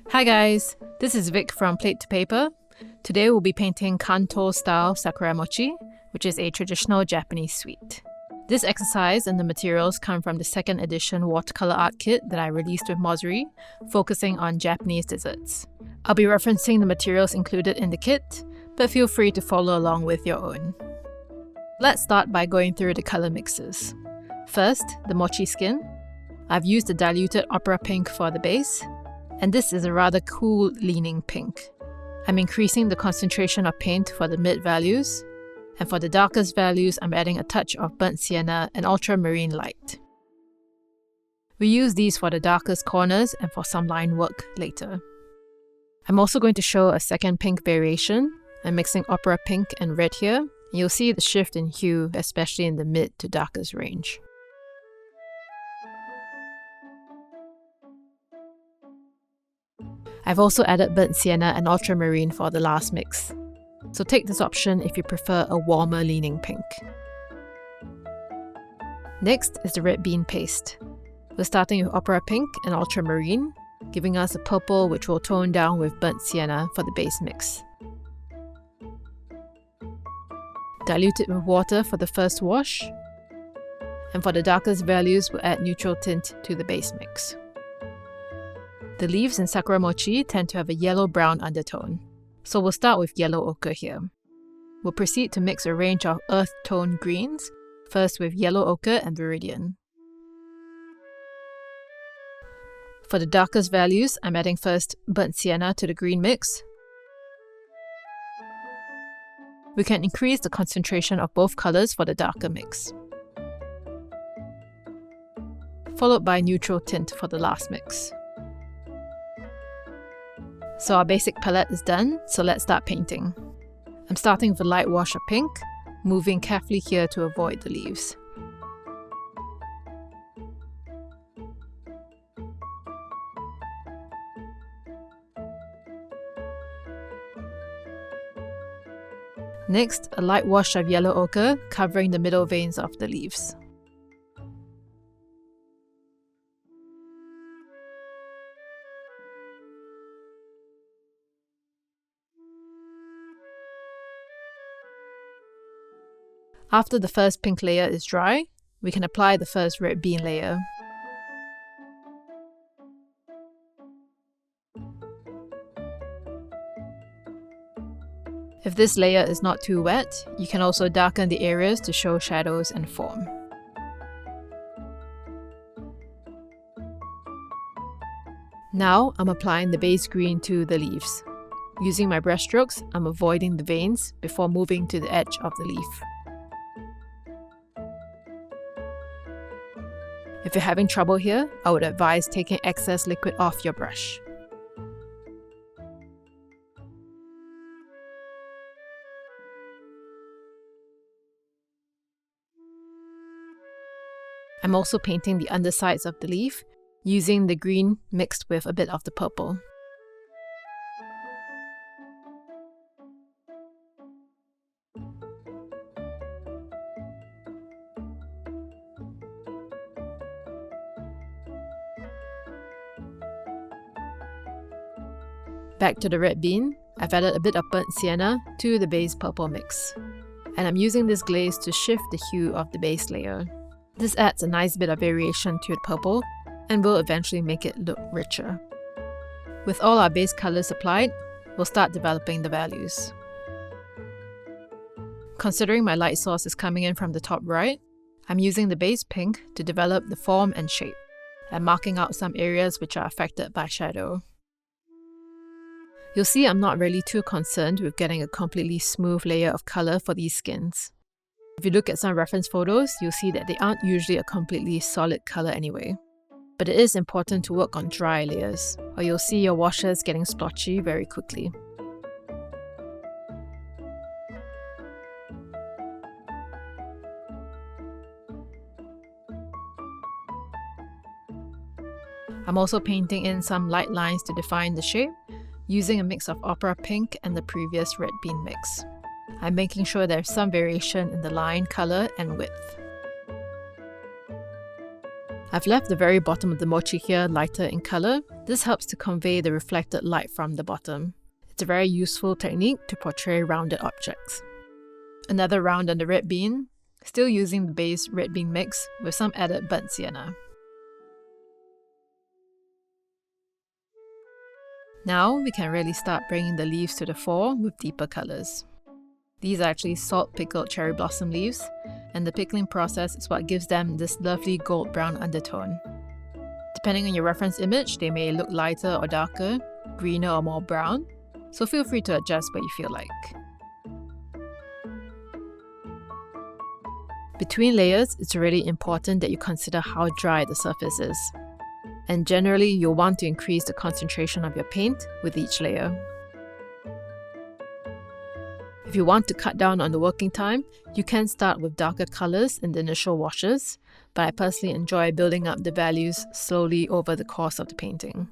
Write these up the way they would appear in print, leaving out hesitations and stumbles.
Hi guys, this is Vic from Plate.to.paper. Today we'll be painting Kanto-style Sakura Mochi, which is a traditional Japanese sweet. This exercise and the materials come from the second edition Watercolour Art Kit that I released with Mossery, focusing on Japanese desserts. I'll be referencing the materials included in the kit, but feel free to follow along with your own. Let's start by going through the colour mixes. First, the mochi skin. I've used the diluted opera pink for the base, and this is a rather cool leaning pink. I'm increasing the concentration of paint for the mid values, and for the darkest values I'm adding a touch of burnt sienna and ultramarine light. We use these for the darkest corners and for some line work later. I'm also going to show a second pink variation. I'm mixing opera pink and red here, and you'll see the shift in hue, especially in the mid to darkest range. I've also added burnt sienna and ultramarine for the last mix, so take this option if you prefer a warmer leaning pink. Next is the red bean paste. We're starting with opera pink and ultramarine, giving us a purple which will tone down with burnt sienna for the base mix. Dilute it with water for the first wash, and for the darkest values we'll add neutral tint to the base mix. The leaves in Sakura Mochi tend to have a yellow-brown undertone, so we'll start with yellow ochre here. We'll proceed to mix a range of earth tone greens, first with yellow ochre and viridian. For the darkest values, I'm adding first burnt sienna to the green mix. We can increase the concentration of both colours for the darker mix, followed by neutral tint for the last mix. So our basic palette is done, so let's start painting. I'm starting with a light wash of pink, moving carefully here to avoid the leaves. Next, a light wash of yellow ochre, covering the middle veins of the leaves. After the first pink layer is dry, we can apply the first red bean layer. If this layer is not too wet, you can also darken the areas to show shadows and form. Now I'm applying the base green to the leaves. Using my brush strokes, I'm avoiding the veins before moving to the edge of the leaf. If you're having trouble here, I would advise taking excess liquid off your brush. I'm also painting the undersides of the leaf, using the green mixed with a bit of the purple. Back to the red bean, I've added a bit of burnt sienna to the base purple mix. And I'm using this glaze to shift the hue of the base layer. This adds a nice bit of variation to the purple and will eventually make it look richer. With all our base colours applied, we'll start developing the values. Considering my light source is coming in from the top right, I'm using the base pink to develop the form and shape, and marking out some areas which are affected by shadow. You'll see I'm not really too concerned with getting a completely smooth layer of colour for these skins. If you look at some reference photos, you'll see that they aren't usually a completely solid colour anyway. But it is important to work on dry layers, or you'll see your washes getting splotchy very quickly. I'm also painting in some light lines to define the shape, using a mix of opera pink and the previous red bean mix. I'm making sure there's some variation in the line, colour and width. I've left the very bottom of the mochi here lighter in color. This helps to convey the reflected light from the bottom. It's a very useful technique to portray rounded objects. Another round on the red bean, still using the base red bean mix with some added burnt sienna. Now we can really start bringing the leaves to the fore with deeper colors. These are actually salt pickled cherry blossom leaves, and the pickling process is what gives them this lovely gold brown undertone. Depending on your reference image, they may look lighter or darker, greener or more brown, so feel free to adjust what you feel like. Between layers, it's really important that you consider how dry the surface is. And generally, you'll want to increase the concentration of your paint with each layer. If you want to cut down on the working time, you can start with darker colors in the initial washes, but I personally enjoy building up the values slowly over the course of the painting.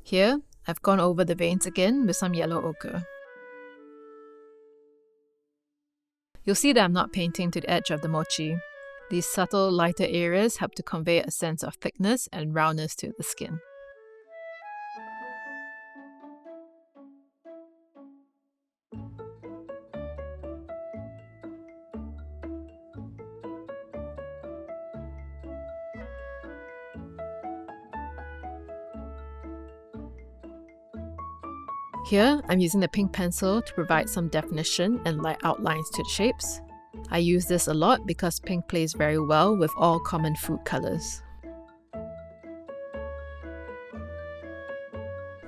Here, I've gone over the veins again with some yellow ochre. You'll see that I'm not painting to the edge of the mochi. These subtle, lighter areas help to convey a sense of thickness and roundness to the skin. Here, I'm using the pink pencil to provide some definition and light outlines to the shapes. I use this a lot because pink plays very well with all common food colors.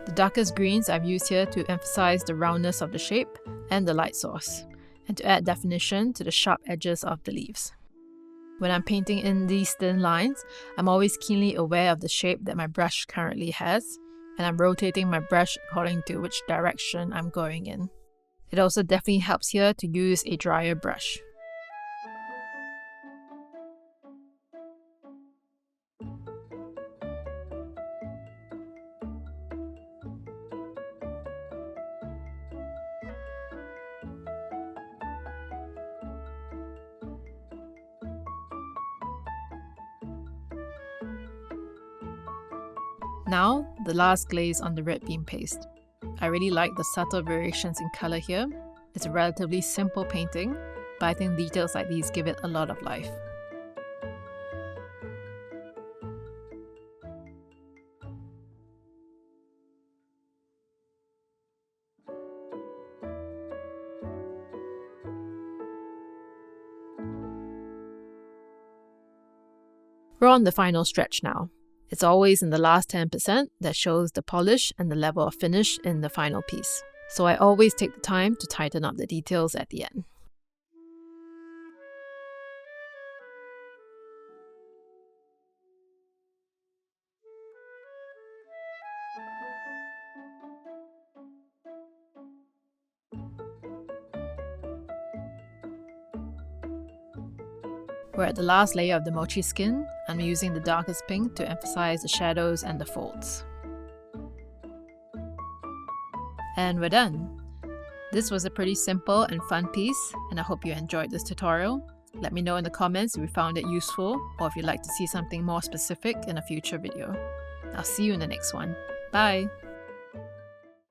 The darkest greens I've used here to emphasize the roundness of the shape and the light source, and to add definition to the sharp edges of the leaves. When I'm painting in these thin lines, I'm always keenly aware of the shape that my brush currently has, and I'm rotating my brush according to which direction I'm going in. It also definitely helps here to use a drier brush. Now, the last glaze on the red bean paste. I really like the subtle variations in color here. It's a relatively simple painting, but I think details like these give it a lot of life. We're on the final stretch now. It's always in the last 10% that shows the polish and the level of finish in the final piece. So I always take the time to tighten up the details at the end. We're at the last layer of the mochi skin. I'm using the darkest pink to emphasize the shadows and the folds. And we're done. This was a pretty simple and fun piece, and I hope you enjoyed this tutorial. Let me know in the comments if you found it useful or if you'd like to see something more specific in a future video. I'll see you in the next one. Bye!